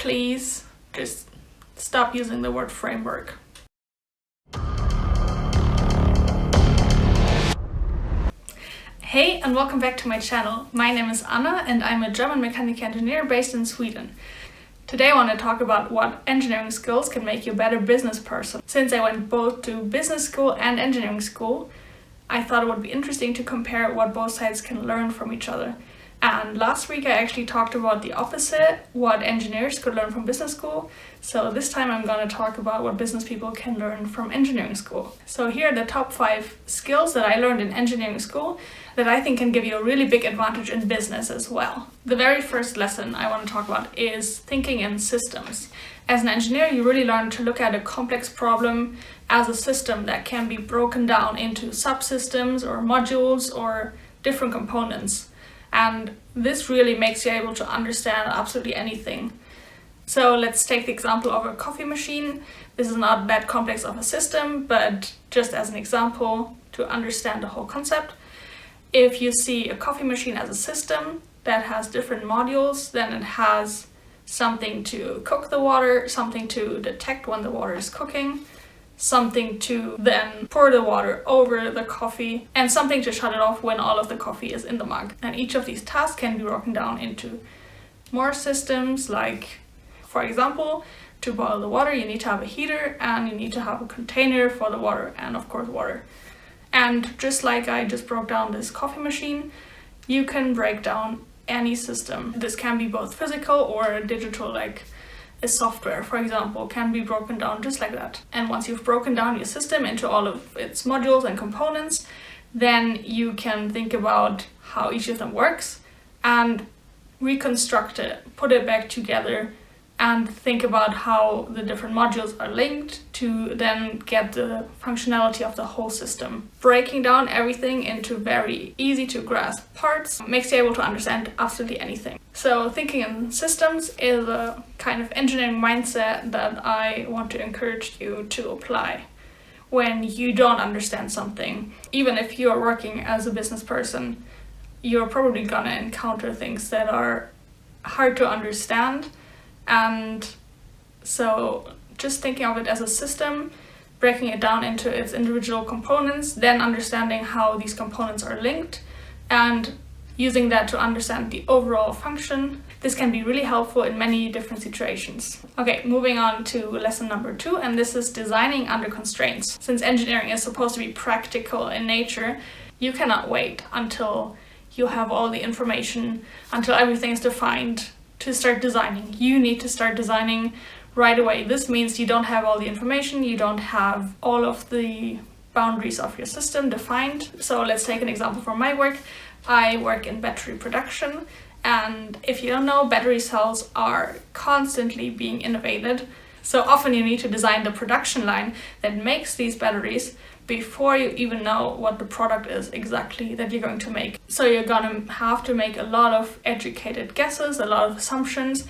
please just stop using the word framework. Hey, and welcome back to my channel. My name is Anna and I'm a German mechanical engineer based in Sweden. Today I want to talk about what engineering skills can make you a better business person. Since I went both to business school and engineering school, I thought it would be interesting to compare what both sides can learn from each other. And last week I actually talked about the opposite, what engineers could learn from business school. So this time I'm going to talk about what business people can learn from engineering school. So here are the top 5 skills that I learned in engineering school that I think can give you a really big advantage in business as well. The very first lesson I want to talk about is thinking in systems. As an engineer, you really learn to look at a complex problem as a system that can be broken down into subsystems or modules or different components. And this really makes you able to understand absolutely anything. So let's take the example of a coffee machine. This is not that complex of a system, but just as an example to understand the whole concept. If you see a coffee machine as a system that has different modules, then it has something to cook the water, something to detect when the water is cooking, something to then pour the water over the coffee, and something to shut it off when all of the coffee is in the mug. And each of these tasks can be broken down into more systems, like, for example, to boil the water, you need to have a heater and you need to have a container for the water and of course water. And just like I just broke down this coffee machine, you can break down any system. This can be both physical or digital, like a software, for example, can be broken down just like that. And once you've broken down your system into all of its modules and components, then you can think about how each of them works and reconstruct it, put it back together, and think about how the different modules are linked to then get the functionality of the whole system. Breaking down everything into very easy to grasp parts makes you able to understand absolutely anything. So thinking in systems is a kind of engineering mindset that I want to encourage you to apply when you don't understand something. Even if you are working as a business person, you're probably gonna encounter things that are hard to understand. And so just thinking of it as a system, breaking it down into its individual components, then understanding how these components are linked and using that to understand the overall function. This can be really helpful in many different situations. Okay, moving on to lesson number 2, and this is designing under constraints. Since engineering is supposed to be practical in nature, you cannot wait until you have all the information, until everything is defined to start designing. You need to start designing right away. This means you don't have all the information, you don't have all of the boundaries of your system defined. So let's take an example from my work. I work in battery production, and if you don't know, battery cells are constantly being innovated. So often you need to design the production line that makes these batteries before you even know what the product is exactly that you're going to make. So you're gonna have to make a lot of educated guesses, a lot of assumptions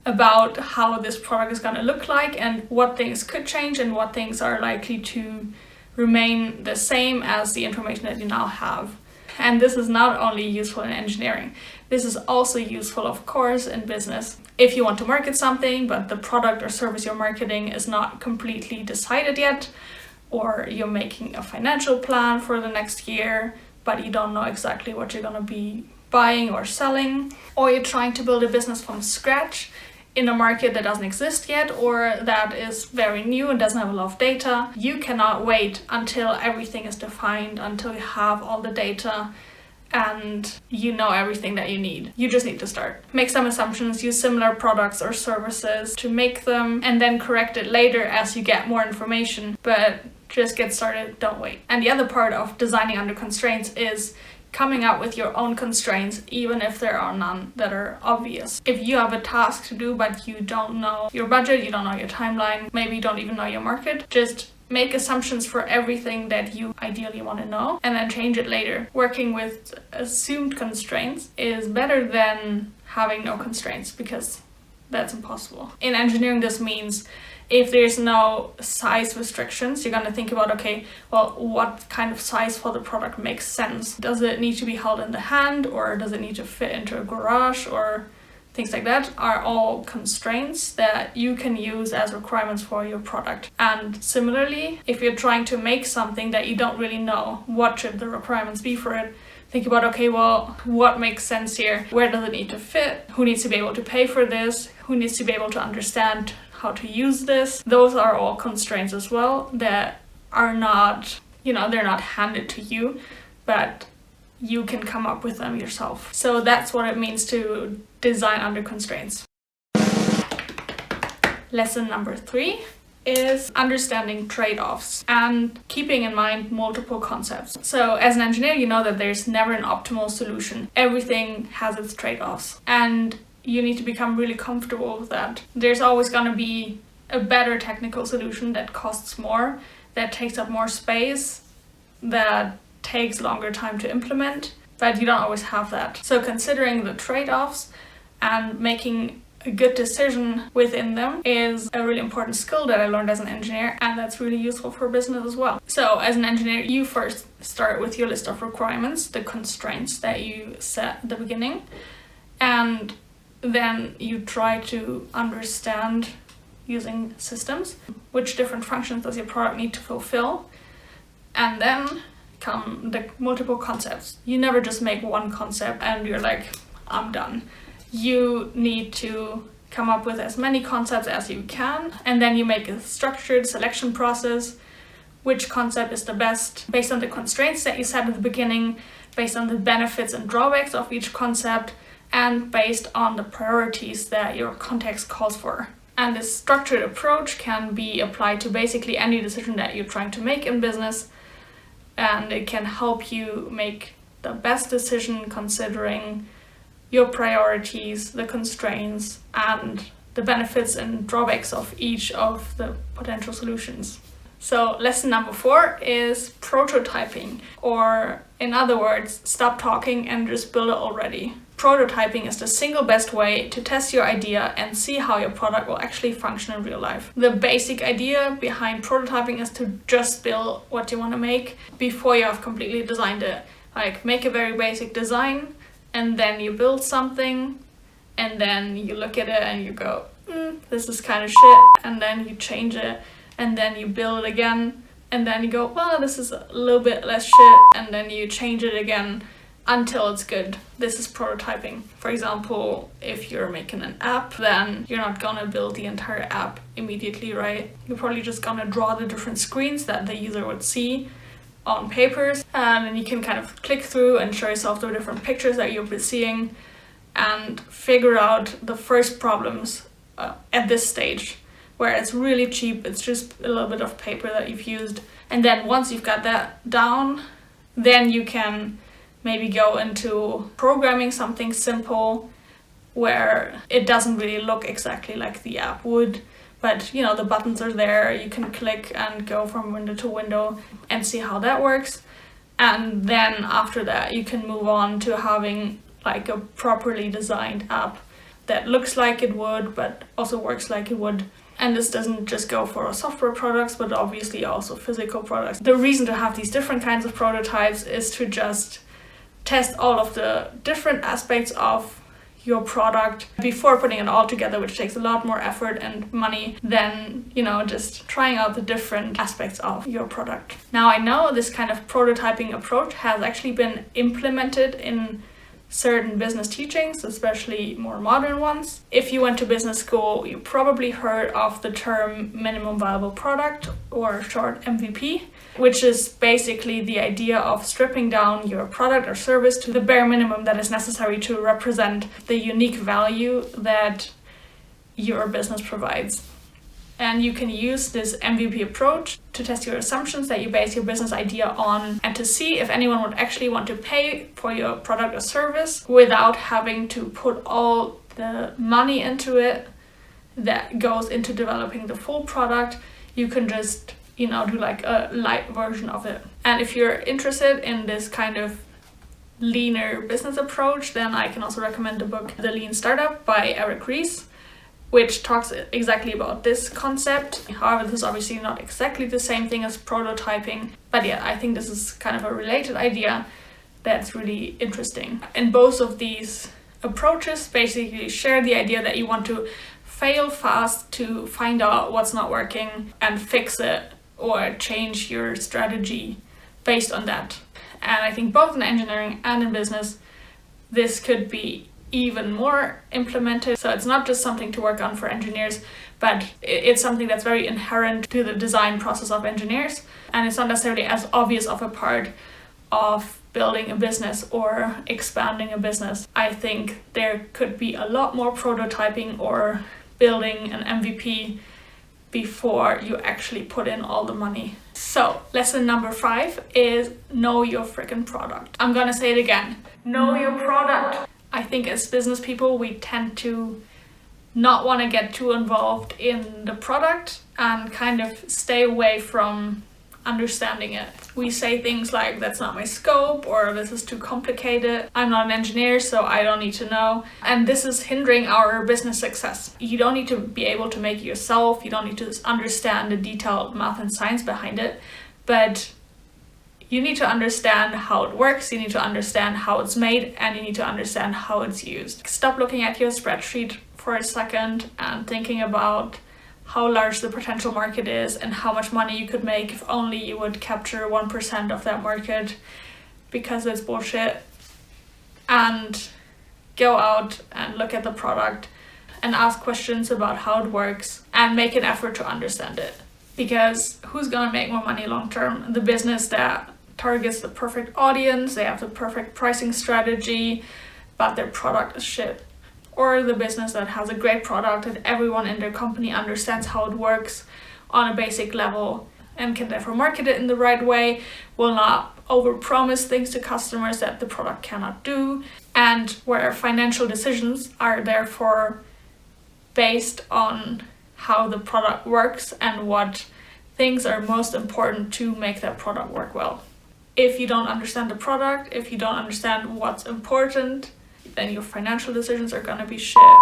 about how this product is gonna look like and what things could change and what things are likely to remain the same as the information that you now have. And this is not only useful in engineering, this is also useful, of course, in business. If you want to market something, but the product or service you're marketing is not completely decided yet, or you're making a financial plan for the next year, but you don't know exactly what you're gonna be buying or selling, or you're trying to build a business from scratch in a market that doesn't exist yet, or that is very new and doesn't have a lot of data, you cannot wait until everything is defined, until you have all the data and you know everything that you need. You just need to start. Make some assumptions, use similar products or services to make them, and then correct it later as you get more information. But just get started, don't wait. And the other part of designing under constraints is coming up with your own constraints, even if there are none that are obvious. If you have a task to do, but you don't know your budget, you don't know your timeline, maybe you don't even know your market, just make assumptions for everything that you ideally want to know and then change it later. Working with assumed constraints is better than having no constraints, because that's impossible. In engineering, this means if there's no size restrictions, you're going to think about, okay, well, what kind of size for the product makes sense? Does it need to be held in the hand, or does it need to fit into a garage, or things like that are all constraints that you can use as requirements for your product. And similarly, if you're trying to make something that you don't really know, what should the requirements be for it? Think about, okay, well, what makes sense here? Where does it need to fit? Who needs to be able to pay for this? Who needs to be able to understand how to use this? Those are all constraints as well that are not, they're not handed to you, but you can come up with them yourself. So that's what it means to design under constraints. Lesson number 3 is understanding trade-offs and keeping in mind multiple concepts. So as an engineer, you know that there's never an optimal solution. Everything has its trade-offs, and you need to become really comfortable with that. There's always going to be a better technical solution that costs more, that takes up more space, that takes longer time to implement, but you don't always have that. So considering the trade-offs and making a good decision within them is a really important skill that I learned as an engineer, and that's really useful for business as well. So as an engineer, you first start with your list of requirements, the constraints that you set at the beginning, and then you try to understand, using systems, which different functions does your product need to fulfill, and then come the multiple concepts. You never just make one concept and you're like, I'm done. You need to come up with as many concepts as you can, and then you make a structured selection process. Which concept is the best based on the constraints that you set at the beginning, based on the benefits and drawbacks of each concept, and based on the priorities that your context calls for. And this structured approach can be applied to basically any decision that you're trying to make in business, and it can help you make the best decision considering your priorities, the constraints, and the benefits and drawbacks of each of the potential solutions. So lesson number 4 is prototyping, or in other words, stop talking and just build it already. Prototyping is the single best way to test your idea and see how your product will actually function in real life. The basic idea behind prototyping is to just build what you want to make before you have completely designed it. Like, make a very basic design, and then you build something, and then you look at it and you go, this is kind of shit, and then you change it, and then you build it again, and then you go, well, this is a little bit less shit, and then you change it again until it's good. This is prototyping. For example, if you're making an app, then you're not gonna build the entire app immediately, right? You're probably just gonna draw the different screens that the user would see on papers, and then you can kind of click through and show yourself the different pictures that you'll be seeing and figure out the first problems at this stage, where it's really cheap, it's just a little bit of paper that you've used. And then once you've got that down, then you can maybe go into programming something simple where it doesn't really look exactly like the app would, but the buttons are there, you can click and go from window to window and see how that works. And then after that, you can move on to having like a properly designed app that looks like it would, but also works like it would. And this doesn't just go for software products, but obviously also physical products. The reason to have these different kinds of prototypes is to just test all of the different aspects of your product before putting it all together, which takes a lot more effort and money than, just trying out the different aspects of your product. Now, I know this kind of prototyping approach has actually been implemented in certain business teachings, especially more modern ones. If you went to business school, you probably heard of the term minimum viable product, or short MVP, which is basically the idea of stripping down your product or service to the bare minimum that is necessary to represent the unique value that your business provides. And you can use this MVP approach to test your assumptions that you base your business idea on, and to see if anyone would actually want to pay for your product or service without having to put all the money into it that goes into developing the full product. You can just, do like a light version of it. And if you're interested in this kind of leaner business approach, then I can also recommend the book The Lean Startup by Eric Ries, which talks exactly about this concept. However, this is obviously not exactly the same thing as prototyping, but yeah, I think this is kind of a related idea that's really interesting. In both of these approaches. Basically share the idea that you want to fail fast to find out what's not working and fix it or change your strategy based on that. And I think both in engineering and in business, this could be even more implemented. So it's not just something to work on for engineers, but it's something that's very inherent to the design process of engineers. And it's not necessarily as obvious of a part of building a business or expanding a business. I think there could be a lot more prototyping or building an MVP before you actually put in all the money. So lesson number 5 is know your freaking product. I'm gonna say it again. Know your product. I think as business people, we tend to not want to get too involved in the product and kind of stay away from understanding it. We say things like, that's not my scope, or this is too complicated. I'm not an engineer, so I don't need to know. And this is hindering our business success. You don't need to be able to make it yourself. You don't need to understand the detailed math and science behind it, but you need to understand how it works, you need to understand how it's made, and you need to understand how it's used. Stop looking at your spreadsheet for a second and thinking about how large the potential market is and how much money you could make if only you would capture 1% of that market, because it's bullshit. And go out and look at the product and ask questions about how it works and make an effort to understand it. Because who's gonna make more money long term? The business that targets the perfect audience, they have the perfect pricing strategy, but their product is shit. Or the business that has a great product and everyone in their company understands how it works on a basic level and can therefore market it in the right way, will not overpromise things to customers that the product cannot do, and where financial decisions are therefore based on how the product works and what things are most important to make that product work well. If you don't understand the product, if you don't understand what's important, then your financial decisions are gonna be shit.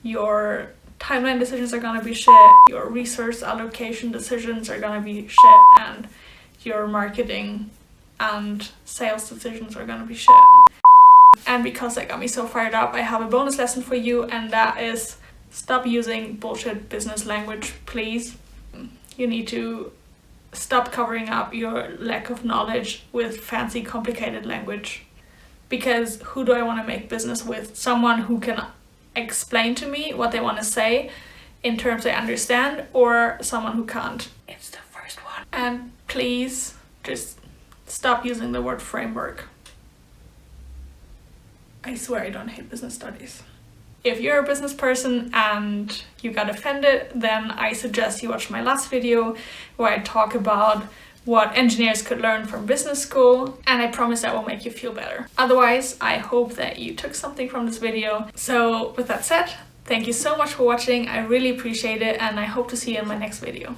Your timeline decisions are gonna be shit. Your resource allocation decisions are gonna be shit. And your marketing and sales decisions are gonna be shit. And because that got me so fired up, I have a bonus lesson for you, and that is stop using bullshit business language, please. You need to stop covering up your lack of knowledge with fancy, complicated language. Because who do I want to make business with? Someone who can explain to me what they want to say in terms I understand, or someone who can't? It's the first one. And please just stop using the word framework. I swear I don't hate business studies. If you're a business person and you got offended, then I suggest you watch my last video where I talk about what engineers could learn from business school, and I promise that will make you feel better. Otherwise, I hope that you took something from this video. So with that said, thank you so much for watching. I really appreciate it, and I hope to see you in my next video.